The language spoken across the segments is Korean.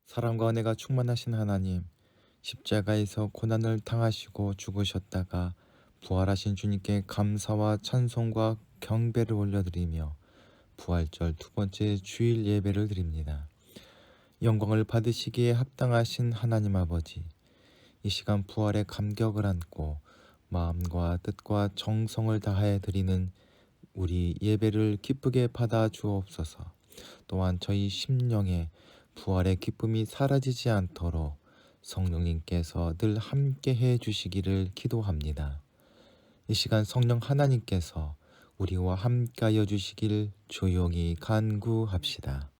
사랑과 은혜가 충만하신 하나님, 십자가에서 고난을 당하시고 죽으셨다가 부활하신 주님께 감사와 찬송과 경배를 올려드리며 부활절 두 번째 주일 예배를 드립니다. 영광을 받으시기에 합당하신 하나님 아버지, 이 시간 부활의 감격을 안고 마음과 뜻과 정성을 다하여 드리는 우리 예배를 기쁘게 받아 주옵소서. 또한 저희 심령에 부활의 기쁨이 사라지지 않도록 성령님께서 늘 함께 해 주시기를 기도합니다. 이 시간 성령 하나님께서 우리와 함께하여 주시길 조용히 간구합시다.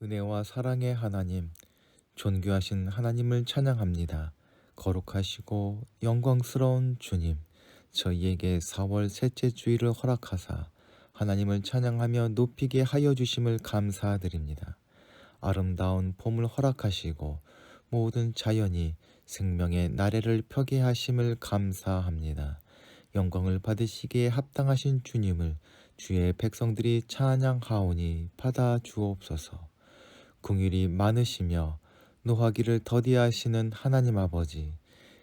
은혜와 사랑의 하나님, 존귀하신 하나님을 찬양합니다. 거룩하시고 영광스러운 주님, 저희에게 4월 셋째 주일을 허락하사 하나님을 찬양하며 높이게 하여 주심을 감사드립니다. 아름다운 봄을 허락하시고 모든 자연이 생명의 나래를 펴게 하심을 감사합니다. 영광을 받으시기에 합당하신 주님을 주의 백성들이 찬양하오니 받아 주옵소서. 긍휼이 많으시며 노하기를 더디하시는 하나님 아버지,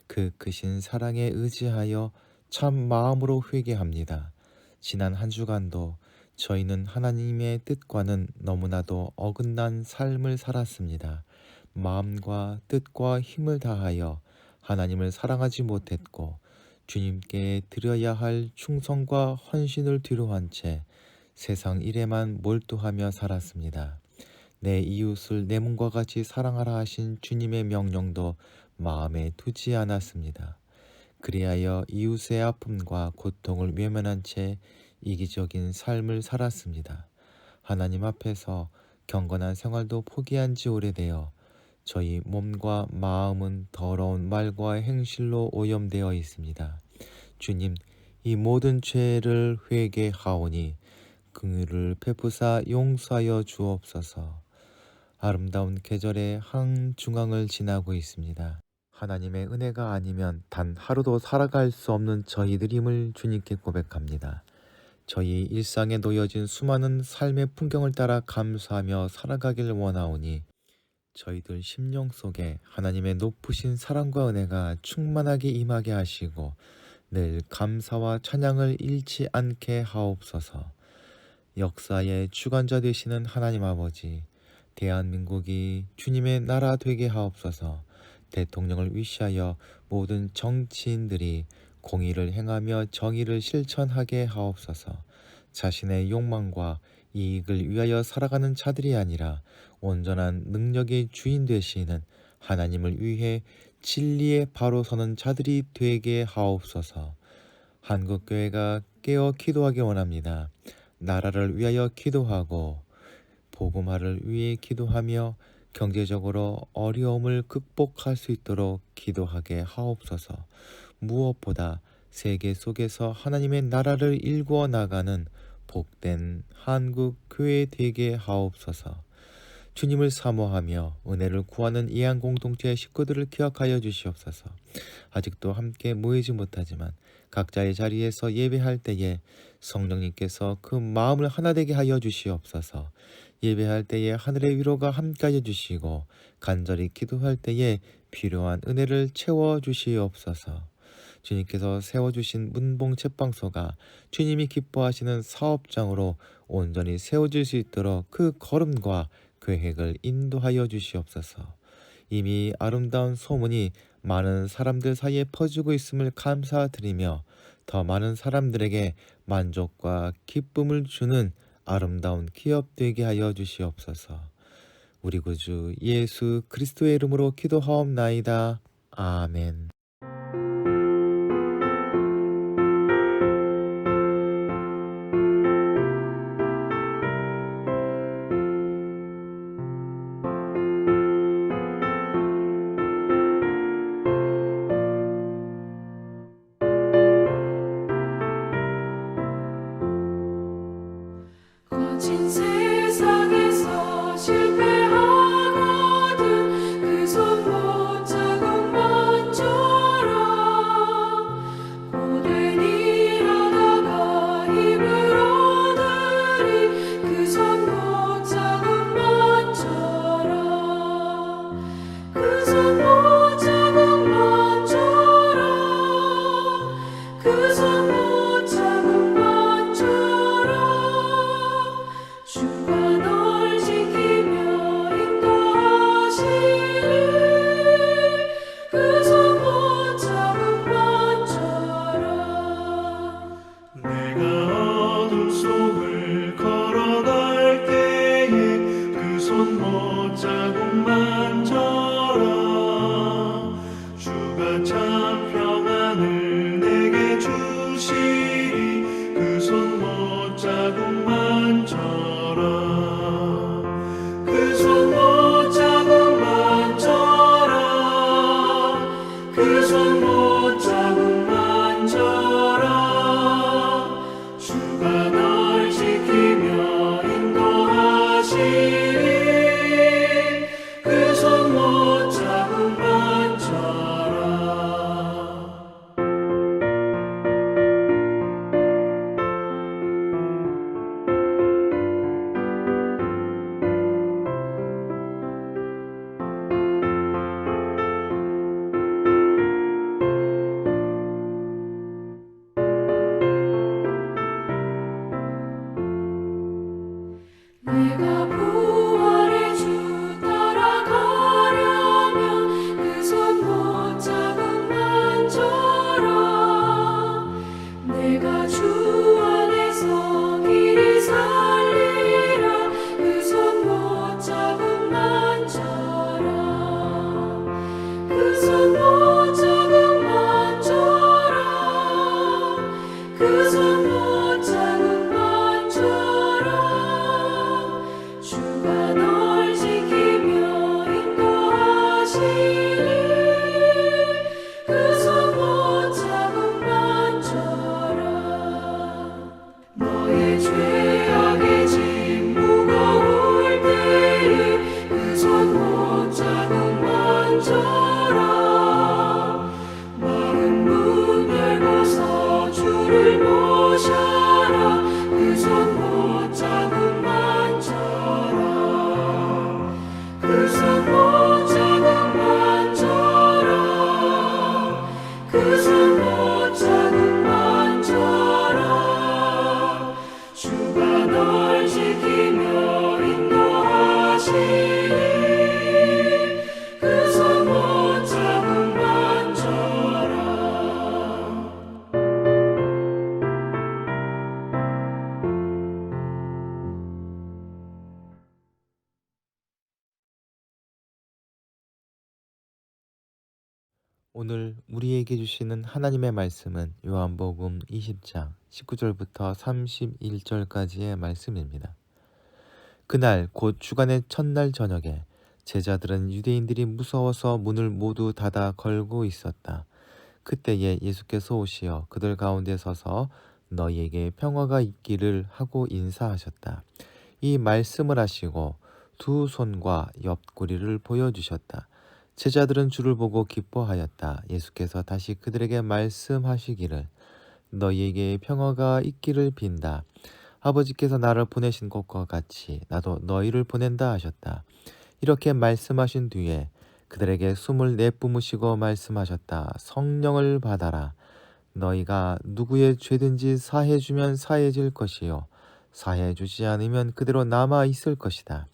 그 크신 사랑에 의지하여 참 마음으로 회개합니다. 지난 한 주간도 저희는 하나님의 뜻과는 너무나도 어긋난 삶을 살았습니다. 마음과 뜻과 힘을 다하여 하나님을 사랑하지 못했고 주님께 드려야 할 충성과 헌신을 뒤로한 채 세상 일에만 몰두하며 살았습니다. 내 이웃을 내 몸과 같이 사랑하라 하신 주님의 명령도 마음에 두지 않았습니다. 그리하여 이웃의 아픔과 고통을 외면한 채 이기적인 삶을 살았습니다. 하나님 앞에서 경건한 생활도 포기한 지 오래되어 저희 몸과 마음은 더러운 말과 행실로 오염되어 있습니다. 주님, 이 모든 죄를 회개하오니 긍휼을 베푸사 용서하여 주옵소서. 아름다운 계절의 한중앙을 지나고 있습니다. 하나님의 은혜가 아니면 단 하루도 살아갈 수 없는 저희들임을 주님께 고백합니다. 저희 일상에 놓여진 수많은 삶의 풍경을 따라 감사하며 살아가길 원하오니 저희들 심령 속에 하나님의 높으신 사랑과 은혜가 충만하게 임하게 하시고 늘 감사와 찬양을 잃지 않게 하옵소서. 역사의 주관자 되시는 하나님 아버지, 대한민국이 주님의 나라 되게 하옵소서. 대통령을 위시하여 모든 정치인들이 공의를 행하며 정의를 실천하게 하옵소서. 자신의 욕망과 이익을 위하여 살아가는 자들이 아니라 온전한 능력의 주인 되시는 하나님을 위해 진리에 바로 서는 자들이 되게 하옵소서. 한국교회가 깨어 기도하기 원합니다. 나라를 위하여 기도하고 복음화를 위해 기도하며 경제적으로 어려움을 극복할 수 있도록 기도하게 하옵소서. 무엇보다 세계 속에서 하나님의 나라를 일구어 나가는 복된 한국 교회 되게 하옵소서. 주님을 사모하며 은혜를 구하는 이한 공동체의 식구들을 기억하여 주시옵소서. 아직도 함께 모이지 못하지만 각자의 자리에서 예배할 때에 성령님께서 그 마음을 하나 되게 하여 주시옵소서. 예배할 때에 하늘의 위로가 함께하여 주시고 간절히 기도할 때에 필요한 은혜를 채워주시옵소서. 주님께서 세워주신 문봉 책방소가 주님이 기뻐하시는 사업장으로 온전히 세워질 수 있도록 그 걸음과 계획을 인도하여 주시옵소서. 이미 아름다운 소문이 많은 사람들 사이에 퍼지고 있음을 감사드리며 더 많은 사람들에게 만족과 기쁨을 주는 아름다운 기업 되게 하여 주시옵소서. 우리 구주 예수 그리스도의 이름으로 기도하옵나이다. 아멘. 거친 세상에서 실패하거든 그 손 못 잡은 만처럼 고된 일하다가 힘을 얻으리 그 손 못 잡은 만처럼 그 손 못 잡은 만처럼 그 손 못 잡은 만처럼 주가 널 지키며 인도하시리 그 손 못 잡은 만처럼 내가 어둠 속을 걸어갈 때에 그 손 못 잡은 만처럼 주가 참 평안을 내게 주시리 그 손 못 잡은 만처럼 그 손 못 잡은 만처럼 그 손 못 잡은 만처럼 주가 널 지키며 인도하시리 그 손 못 잡은 만처럼 내가 부활의 주 따라가려면 그 손 못 잡은 만처럼 내가 주 안에서 길이 살리라 그 손 못 잡은 만처럼 그 손 못 잡은 만처럼 그 손 못 잡은 만처럼 주가 널 지키며 인도하시리 그 손 못 잡은 만처럼 너의 죄악의 짐 무거울 때에 그 손 못 잡은 만처럼 마른 문 열고서 주를 모셔라 그 손 못 잡은 만처럼 그 손 못 잡은 만처럼 그 손 못 잡은 만처럼 주가 널 지키며 인도하시리 그 손 못 잡은 만처럼 오늘 우리에게 주시는 하나님의 말씀은 요한복음 20장 19절부터 31절까지의 말씀입니다. 그날 곧 주간의 첫날 저녁에 제자들은 유대인들이 무서워서 문을 모두 닫아 걸고 있었다. 그때에 예수께서 오시어 그들 가운데 서서 너희에게 평화가 있기를 하고 인사하셨다. 이 말씀을 하시고 두 손과 옆구리를 보여주셨다. 제자들은 주를 보고 기뻐하였다. 예수께서 다시 그들에게 말씀하시기를 너희에게 평화가 있기를 빈다. 아버지께서 나를 보내신 것과 같이 나도 너희를 보낸다 하셨다. 이렇게 말씀하신 뒤에 그들에게 숨을 내뿜으시고 말씀하셨다. 성령을 받아라. 너희가 누구의 죄든지 사해주면 사해질 것이요 사해주지 않으면 그대로 남아 있을 것이다.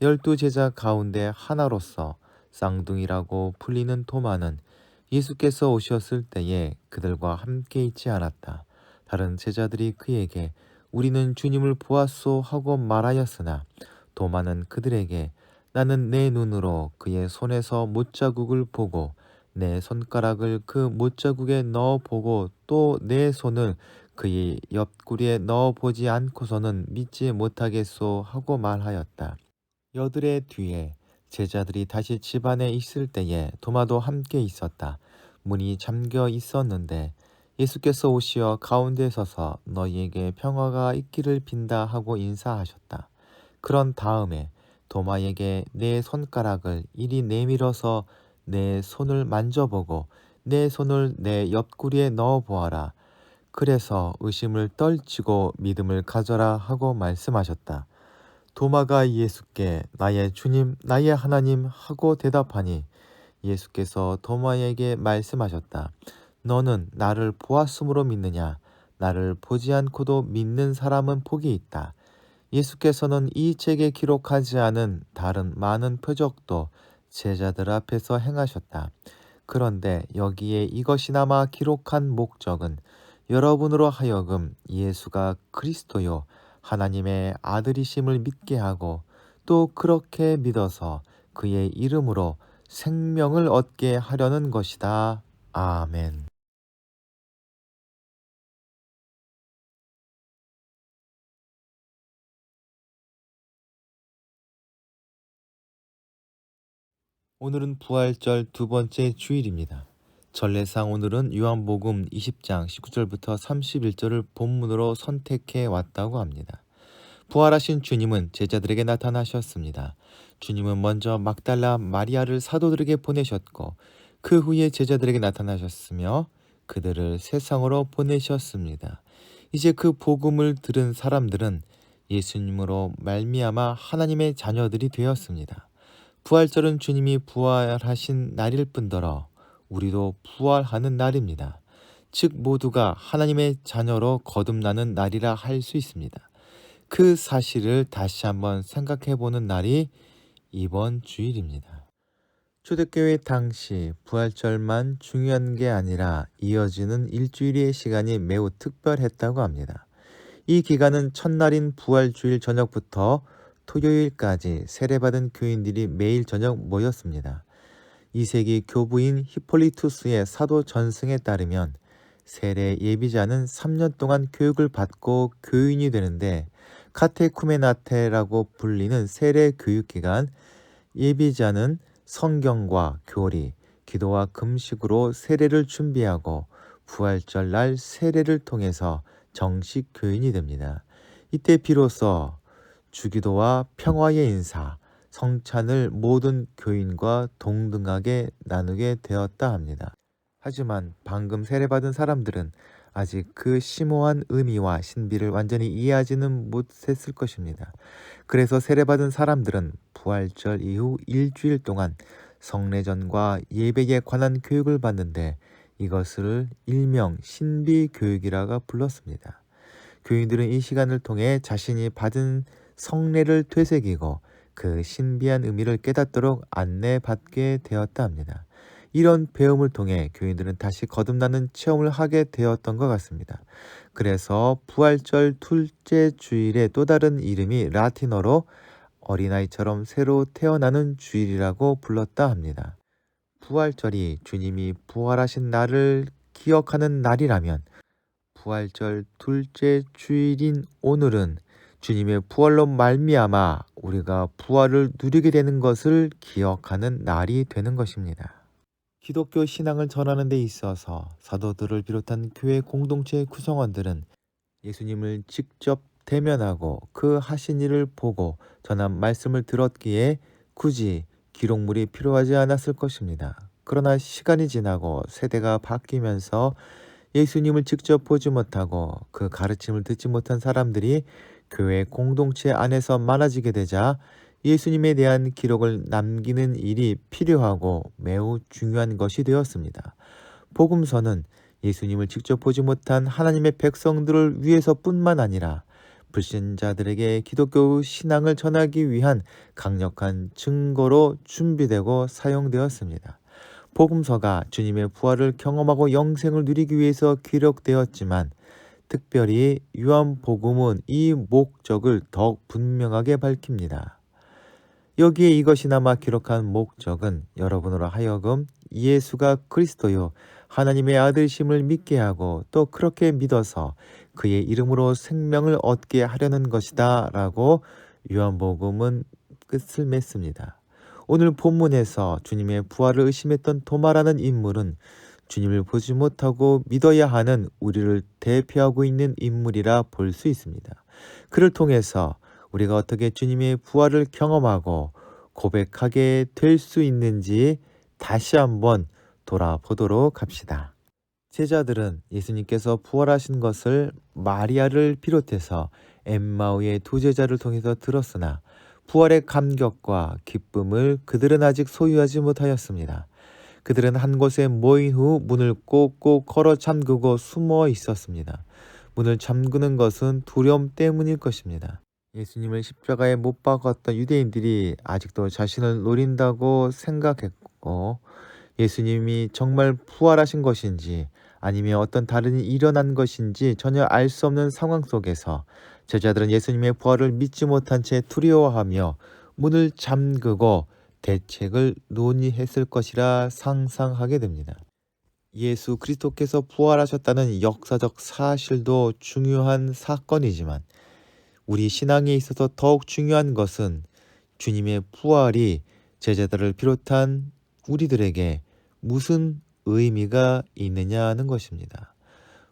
12제자 가운데 하나로서 쌍둥이라고 불리는 도마는 예수께서 오셨을 때에 그들과 함께 있지 않았다. 다른 제자들이 그에게 우리는 주님을 보았소 하고 말하였으나 도마는 그들에게 나는 내 눈으로 그의 손에서 못자국을 보고 내 손가락을 그 못자국에 넣어 보고 또 내 손을 그의 옆구리에 넣어 보지 않고서는 믿지 못하겠소 하고 말하였다. 여들의 뒤에 제자들이 다시 집안에 있을 때에 도마도 함께 있었다. 문이 잠겨 있었는데 예수께서 오시어 가운데 서서 너희에게 평화가 있기를 빈다 하고 인사하셨다. 그런 다음에 도마에게 내 손가락을 이리 내밀어서 내 손을 만져보고 내 손을 내 옆구리에 넣어 보아라. 그래서 의심을 떨치고 믿음을 가져라 하고 말씀하셨다. 도마가 예수께 나의 주님, 나의 하나님 하고 대답하니 예수께서 도마에게 말씀하셨다. 너는 나를 보았으므로 믿느냐? 나를 보지 않고도 믿는 사람은 복이 있다. 예수께서는 이 책에 기록하지 않은 다른 많은 표적도 제자들 앞에서 행하셨다. 그런데 여기에 이것이나마 기록한 목적은 여러분으로 하여금 예수가 그리스도요 하나님의 아들이심을 믿게 하고 또 그렇게 믿어서 그의 이름으로 생명을 얻게 하려는 것이다. 아멘. 오늘은 부활절 두 번째 주일입니다. 전례상 오늘은 요한복음 20장 19절부터 31절을 본문으로 선택해 왔다고 합니다. 부활하신 주님은 제자들에게 나타나셨습니다. 주님은 먼저 막달라 마리아를 사도들에게 보내셨고 그 후에 제자들에게 나타나셨으며 그들을 세상으로 보내셨습니다. 이제 그 복음을 들은 사람들은 예수님으로 말미암아 하나님의 자녀들이 되었습니다. 부활절은 주님이 부활하신 날일 뿐더러 우리도 부활하는 날입니다. 즉 모두가 하나님의 자녀로 거듭나는 날이라 할 수 있습니다. 그 사실을 다시 한번 생각해 보는 날이 이번 주일입니다. 초대교회 당시 부활절만 중요한 게 아니라 이어지는 일주일의 시간이 매우 특별했다고 합니다. 이 기간은 첫날인 부활주일 저녁부터 토요일까지 세례받은 교인들이 매일 저녁 모였습니다. 2세기 교부인 히폴리투스의 사도 전승에 따르면 세례 예비자는 3년 동안 교육을 받고 교인이 되는데 카테쿠메나테라고 불리는 세례 교육기간, 예비자는 성경과 교리, 기도와 금식으로 세례를 준비하고 부활절 날 세례를 통해서 정식 교인이 됩니다. 이때 비로소 주기도와 평화의 인사, 성찬을 모든 교인과 동등하게 나누게 되었다 합니다. 하지만 방금 세례받은 사람들은 아직 그 심오한 의미와 신비를 완전히 이해하지는 못했을 것입니다. 그래서 세례받은 사람들은 부활절 이후 일주일 동안 성례전과 예배에 관한 교육을 받는데 이것을 일명 신비교육이라고 불렀습니다. 교인들은 이 시간을 통해 자신이 받은 성례를 되새기고 그 신비한 의미를 깨닫도록 안내받게 되었다 합니다. 이런 배움을 통해 교인들은 다시 거듭나는 체험을 하게 되었던 것 같습니다. 그래서 부활절 둘째 주일의 또 다른 이름이 라틴어로 어린아이처럼 새로 태어나는 주일이라고 불렀다 합니다. 부활절이 주님이 부활하신 날을 기억하는 날이라면 부활절 둘째 주일인 오늘은 주님의 부활로 말미암아 우리가 부활을 누리게 되는 것을 기억하는 날이 되는 것입니다. 기독교 신앙을 전하는 데 있어서 사도들을 비롯한 교회 공동체 구성원들은 예수님을 직접 대면하고 그 하신 일을 보고 전한 말씀을 들었기에 굳이 기록물이 필요하지 않았을 것입니다. 그러나 시간이 지나고 세대가 바뀌면서 예수님을 직접 보지 못하고 그 가르침을 듣지 못한 사람들이 교회 공동체 안에서 많아지게 되자 예수님에 대한 기록을 남기는 일이 필요하고 매우 중요한 것이 되었습니다. 복음서는 예수님을 직접 보지 못한 하나님의 백성들을 위해서뿐만 아니라 불신자들에게 기독교 신앙을 전하기 위한 강력한 증거로 준비되고 사용되었습니다. 복음서가 주님의 부활을 경험하고 영생을 누리기 위해서 기록되었지만 특별히 요한복음은 이 목적을 더욱 분명하게 밝힙니다. 여기에 이것이나마 기록한 목적은 여러분으로 하여금 예수가 그리스도요 하나님의 아들심을 믿게 하고 또 그렇게 믿어서 그의 이름으로 생명을 얻게 하려는 것이다 라고 요한복음은 끝을 맺습니다. 오늘 본문에서 주님의 부활을 의심했던 도마라는 인물은 주님을 보지 못하고 믿어야 하는 우리를 대표하고 있는 인물이라 볼 수 있습니다. 그를 통해서 우리가 어떻게 주님의 부활을 경험하고 고백하게 될 수 있는지 다시 한번 돌아보도록 합시다. 제자들은 예수님께서 부활하신 것을 마리아를 비롯해서 엠마오의 두 제자를 통해서 들었으나 부활의 감격과 기쁨을 그들은 아직 소유하지 못하였습니다. 그들은 한 곳에 모인 후 문을 꼭꼭 걸어 잠그고 숨어 있었습니다. 문을 잠그는 것은 두려움 때문일 것입니다. 예수님을 십자가에 못 박았던 유대인들이 아직도 자신을 노린다고 생각했고 예수님이 정말 부활하신 것인지 아니면 어떤 다른 일이 일어난 것인지 전혀 알 수 없는 상황 속에서 제자들은 예수님의 부활을 믿지 못한 채 두려워하며 문을 잠그고 대책을 논의했을 것이라 상상하게 됩니다. 예수 그리스도께서 부활하셨다는 역사적 사실도 중요한 사건이지만 우리 신앙에 있어서 더욱 중요한 것은 주님의 부활이 제자들을 비롯한 우리들에게 무슨 의미가 있느냐는 것입니다.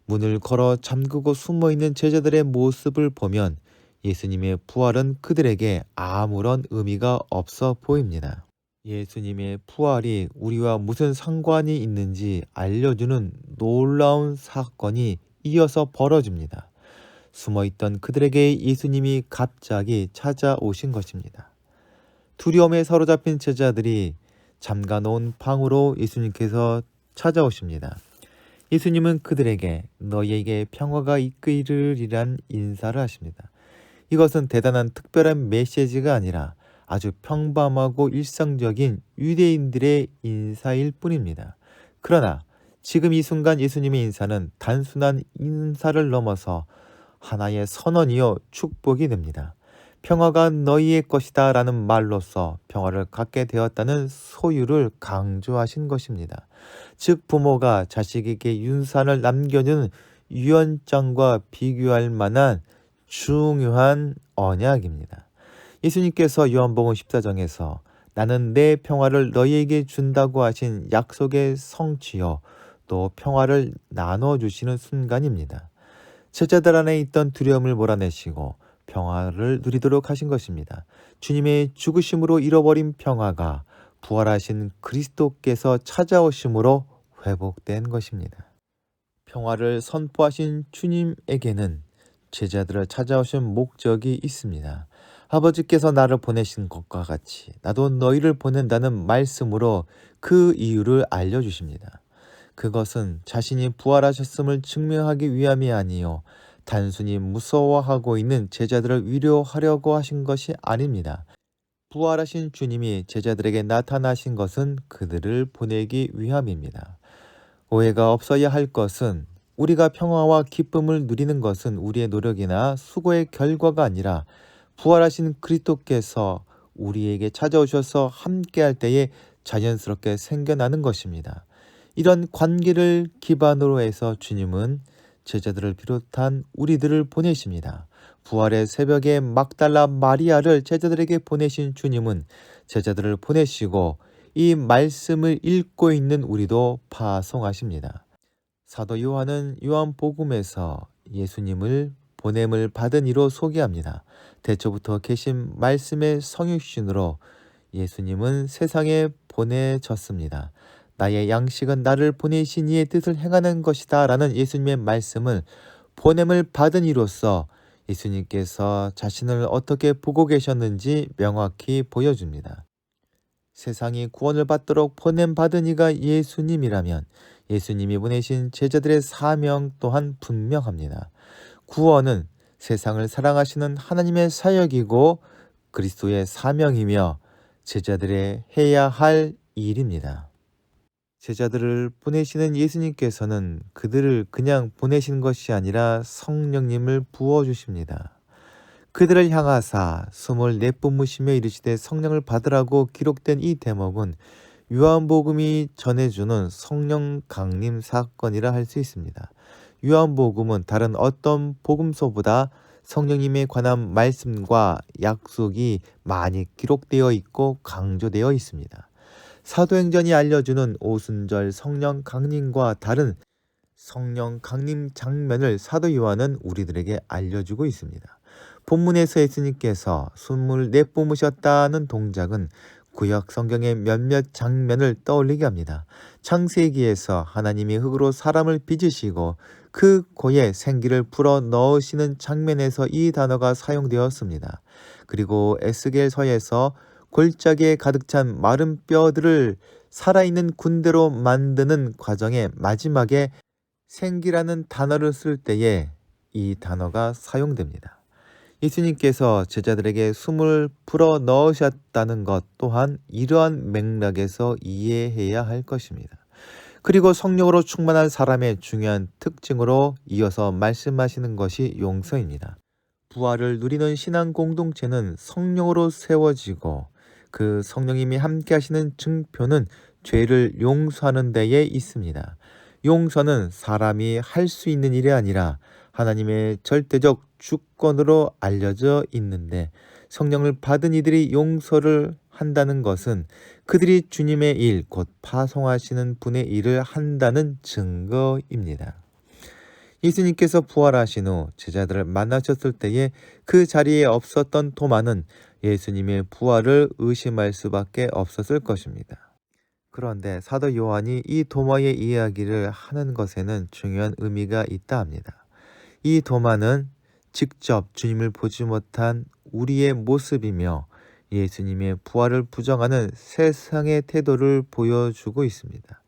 문을 걸어 잠그고 숨어있는 제자들의 모습을 보면 예수님의 부활은 그들에게 아무런 의미가 없어 보입니다. 예수님의 부활이 우리와 무슨 상관이 있는지 알려주는 놀라운 사건이 이어서 벌어집니다. 숨어있던 그들에게 예수님이 갑자기 찾아오신 것입니다. 두려움에 사로잡힌 제자들이 잠가놓은 방으로 예수님께서 찾아오십니다. 예수님은 그들에게 너희에게 평화가 있기를이란 인사를 하십니다. 이것은 대단한 특별한 메시지가 아니라 아주 평범하고 일상적인 유대인들의 인사일 뿐입니다. 그러나 지금 이 순간 예수님의 인사는 단순한 인사를 넘어서 하나의 선언이요 축복이 됩니다. 평화가 너희의 것이다 라는 말로써 평화를 갖게 되었다는 소유를 강조하신 것입니다. 즉 부모가 자식에게 윤산을 남겨주는 유언장과 비교할 만한 중요한 언약입니다. 예수님께서 요한복음 14장에서 나는 내 평화를 너희에게 준다고 하신 약속의 성취요 또 평화를 나눠주시는 순간입니다. 제자들 안에 있던 두려움을 몰아내시고 평화를 누리도록 하신 것입니다. 주님의 죽으심으로 잃어버린 평화가 부활하신 그리스도께서 찾아오심으로 회복된 것입니다. 평화를 선포하신 주님에게는 제자들을 찾아오신 목적이 있습니다. 아버지께서 나를 보내신 것과 같이 나도 너희를 보낸다는 말씀으로 그 이유를 알려주십니다. 그것은 자신이 부활하셨음을 증명하기 위함이 아니요 단순히 무서워하고 있는 제자들을 위로하려고 하신 것이 아닙니다. 부활하신 주님이 제자들에게 나타나신 것은 그들을 보내기 위함입니다. 오해가 없어야 할 것은 우리가 평화와 기쁨을 누리는 것은 우리의 노력이나 수고의 결과가 아니라 부활하신 그리스도께서 우리에게 찾아오셔서 함께할 때에 자연스럽게 생겨나는 것입니다. 이런 관계를 기반으로 해서 주님은 제자들을 비롯한 우리들을 보내십니다. 부활의 새벽에 막달라 마리아를 제자들에게 보내신 주님은 제자들을 보내시고 이 말씀을 읽고 있는 우리도 파송하십니다. 사도 요한은 요한복음에서 예수님을 보냄을 받은 이로 소개합니다. 대초부터 계신 말씀의 성육신으로 예수님은 세상에 보내졌습니다. 나의 양식은 나를 보내신 이의 뜻을 행하는 것이다 라는 예수님의 말씀을 보냄을 받은 이로써 예수님께서 자신을 어떻게 보고 계셨는지 명확히 보여줍니다. 세상이 구원을 받도록 보냄받은 이가 예수님이라면 예수님이 보내신 제자들의 사명 또한 분명합니다. 구원은 세상을 사랑하시는 하나님의 사역이고 그리스도의 사명이며 제자들의 해야 할 일입니다. 제자들을 보내시는 예수님께서는 그들을 그냥 보내신 것이 아니라 성령님을 부어주십니다. 그들을 향하사 숨을 내뿜으시며 이르시되 성령을 받으라고 기록된 이 대목은 요한복음이 전해주는 성령 강림 사건이라 할 수 있습니다. 요한복음은 다른 어떤 복음서보다 성령님에 관한 말씀과 약속이 많이 기록되어 있고 강조되어 있습니다. 사도행전이 알려주는 오순절 성령 강림과 다른 성령 강림 장면을 사도 요한은 우리들에게 알려주고 있습니다. 본문에서 예수님께서 숨을 내뿜으셨다는 동작은 구약 성경의 몇몇 장면을 떠올리게 합니다. 창세기에서 하나님이 흙으로 사람을 빚으시고 그 코에 생기를 불어 넣으시는 장면에서 이 단어가 사용되었습니다. 그리고 에스겔서에서 골짜기에 가득 찬 마른 뼈들을 살아있는 군대로 만드는 과정의 마지막에 생기라는 단어를 쓸 때에 이 단어가 사용됩니다. 예수님께서 제자들에게 숨을 불어 넣으셨다는 것 또한 이러한 맥락에서 이해해야 할 것입니다. 그리고 성령으로 충만한 사람의 중요한 특징으로 이어서 말씀하시는 것이 용서입니다. 부활을 누리는 신앙 공동체는 성령으로 세워지고 그 성령님이 함께 하시는 증표는 죄를 용서하는 데에 있습니다. 용서는 사람이 할 수 있는 일이 아니라 하나님의 절대적 주권으로 알려져 있는데 성령을 받은 이들이 용서를 한다는 것은 그들이 주님의 일, 곧 파송하시는 분의 일을 한다는 증거입니다. 예수님께서 부활하신 후 제자들을 만나셨을 때에 그 자리에 없었던 도마는 예수님의 부활을 의심할 수밖에 없었을 것입니다. 그런데 사도 요한이 이 도마의 이야기를 하는 것에는 중요한 의미가 있다 합니다. 이 도마는 직접 주님을 보지 못한 우리의 모습이며 예수님의 부활을 부정하는 세상의 태도를 보여주고 있습니다.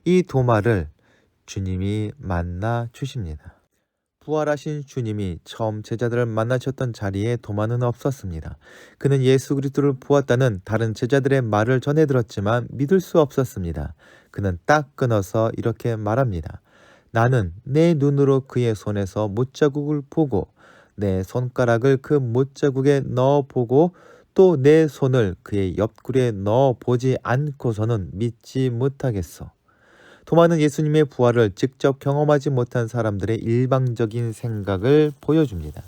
이 도마를 주님이 만나 주십니다. 부활하신 주님이 처음 제자들을 만나셨던 자리에 도마는 없었습니다. 그는 예수 그리스도를 보았다는 다른 제자들의 말을 전해 들었지만 믿을 수 없었습니다. 그는 딱 끊어서 이렇게 말합니다. 나는 내 눈으로 그의 손에서 못자국을 보고 내 손가락을 그 못자국에 넣어보고 또 내 손을 그의 옆구리에 넣어보지 않고서는 믿지 못하겠소. 도마는 예수님의 부활을 직접 경험하지 못한 사람들의 일방적인 생각을 보여줍니다.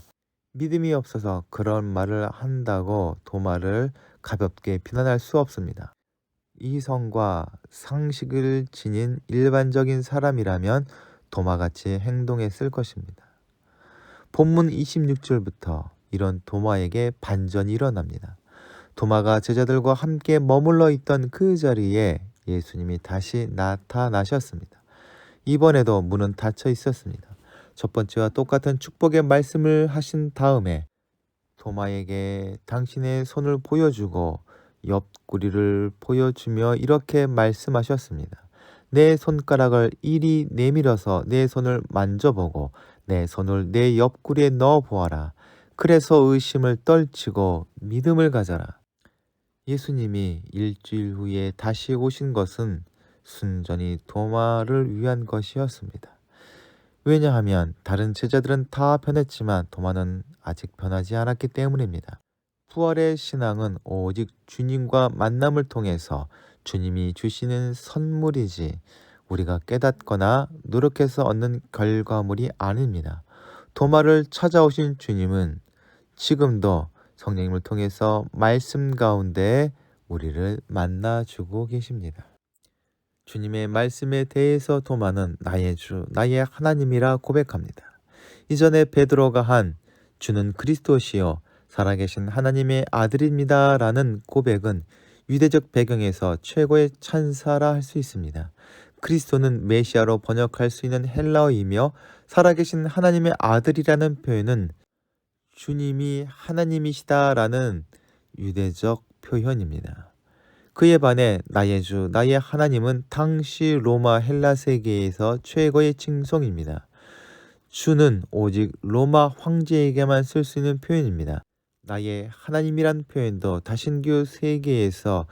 믿음이 없어서 그런 말을 한다고 도마를 가볍게 비난할 수 없습니다. 이성과 상식을 지닌 일반적인 사람이라면 도마같이 행동했을 것입니다. 본문 26절부터 이런 도마에게 반전이 일어납니다. 도마가 제자들과 함께 머물러 있던 그 자리에 예수님이 다시 나타나셨습니다. 이번에도 문은 닫혀 있었습니다. 첫 번째와 똑같은 축복의 말씀을 하신 다음에 도마에게 당신의 손을 보여주고 옆구리를 보여주며 이렇게 말씀하셨습니다. 내 손가락을 이리 내밀어서 내 손을 만져보고 내 손을 내 옆구리에 넣어보아라. 그래서 의심을 떨치고 믿음을 가져라. 예수님이 일주일 후에 다시 오신 것은 순전히 도마를 위한 것이었습니다. 왜냐하면 다른 제자들은 다 변했지만 도마는 아직 변하지 않았기 때문입니다. 부활의 신앙은 오직 주님과 만남을 통해서 주님이 주시는 선물이지 우리가 깨닫거나 노력해서 얻는 결과물이 아닙니다. 도마를 찾아오신 주님은 지금도 성령님을 통해서 말씀 가운데 우리를 만나주고 계십니다. 주님의 말씀에 대해서 도마는 나의 주, 나의 하나님이라 고백합니다. 이전에 베드로가 한 주는 그리스도시요 살아계신 하나님의 아들입니다 라는 고백은 유대적 배경에서 최고의 찬사라 할 수 있습니다. 그리스도는 메시아로 번역할 수 있는 헬라어이며 살아계신 하나님의 아들이라는 표현은 주님이 하나님이시다라는 유대적 표현입니다. 그에 반해 나의 주, 나의 하나님은 당시 로마 헬라 세계에서 최고의 칭송입니다. 주는 오직 로마 황제에게만 쓸 수 있는 표현입니다. 나의 하나님이란 표현도 다신교 세계에서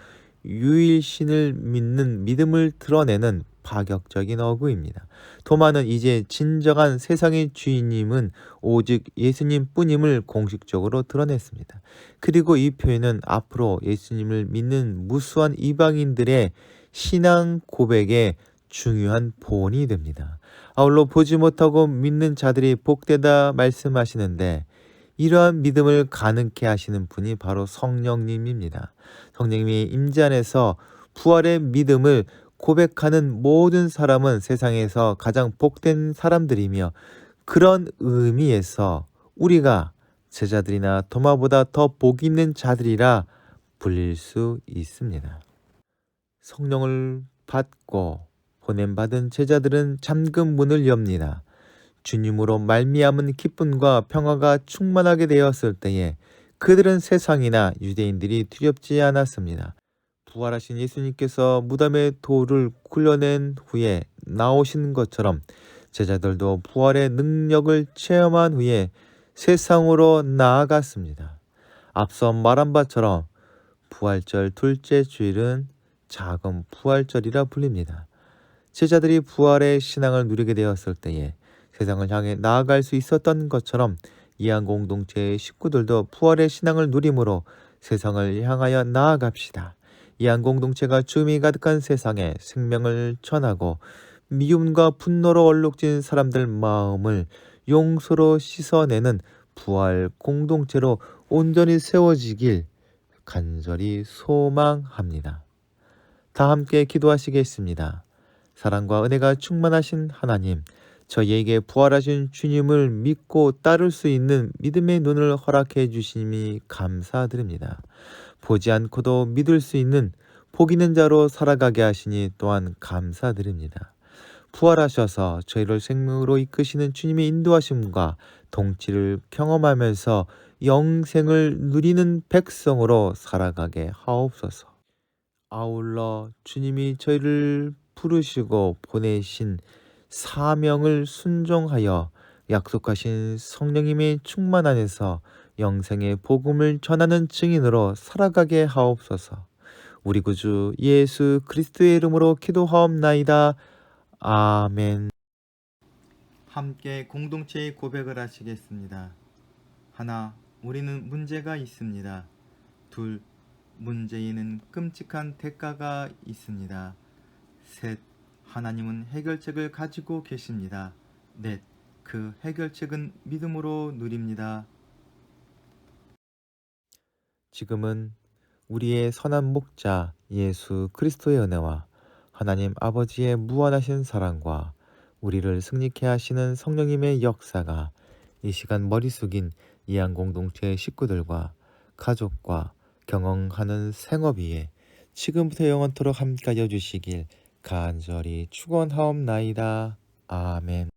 유일신을 믿는 믿음을 드러내는 파격적인 어구입니다. 도마는 이제 진정한 세상의 주인님은 오직 예수님 뿐임을 공식적으로 드러냈습니다. 그리고 이 표현은 앞으로 예수님을 믿는 무수한 이방인들의 신앙 고백에 중요한 본이 됩니다. 아울러 보지 못하고 믿는 자들이 복되다 말씀하시는데 이러한 믿음을 가능케 하시는 분이 바로 성령님입니다. 성령님이 임재 안에서 부활의 믿음을 고백하는 모든 사람은 세상에서 가장 복된 사람들이며 그런 의미에서 우리가 제자들이나 도마보다 더 복 있는 자들이라 불릴 수 있습니다. 성령을 받고 보냄받은 제자들은 잠금 문을 엽니다. 주님으로 말미암은 기쁨과 평화가 충만하게 되었을 때에 그들은 세상이나 유대인들이 두렵지 않았습니다. 부활하신 예수님께서 무덤의 돌을 굴려낸 후에 나오신 것처럼 제자들도 부활의 능력을 체험한 후에 세상으로 나아갔습니다. 앞서 말한 바처럼 부활절 둘째 주일은 작은 부활절이라 불립니다. 제자들이 부활의 신앙을 누리게 되었을 때에 세상을 향해 나아갈 수 있었던 것처럼 이한 공동체의 식구들도 부활의 신앙을 누림으로 세상을 향하여 나아갑시다. 이한 공동체가 죽음이 가득한 세상에 생명을 전하고 미움과 분노로 얼룩진 사람들 마음을 용서로 씻어내는 부활 공동체로 온전히 세워지길 간절히 소망합니다. 다 함께 기도하시겠습니다. 사랑과 은혜가 충만하신 하나님, 저희에게 부활하신 주님을 믿고 따를 수 있는 믿음의 눈을 허락해 주시니 감사드립니다. 보지 않고도 믿을 수 있는 복 있는 자로 살아가게 하시니 또한 감사드립니다. 부활하셔서 저희를 생명으로 이끄시는 주님의 인도하심과 통치를 경험하면서 영생을 누리는 백성으로 살아가게 하옵소서. 아울러 주님이 저희를 부르시고 보내신 사명을 순종하여 약속하신 성령님의 충만 안에서 영생의 복음을 전하는 증인으로 살아가게 하옵소서. 우리 구주 예수 그리스도의 이름으로 기도하옵나이다. 아멘. 함께 공동체의 고백을 하시겠습니다. 하나, 우리는 문제가 있습니다. 둘, 문제에는 끔찍한 대가가 있습니다. 셋, 하나님은 해결책을 가지고 계십니다. 넷, 그 해결책은 믿음으로 누립니다. 지금은 우리의 선한 목자 예수 그리스도의 은혜와 하나님 아버지의 무한하신 사랑과 우리를 승리케 하시는 성령님의 역사가 이 시간 머리 숙인 이한 공동체 식구들과 가족과 경영하는 생업 위에 지금부터 영원토록 함께하여 주시길 간절히 축원하옵나이다. 아멘.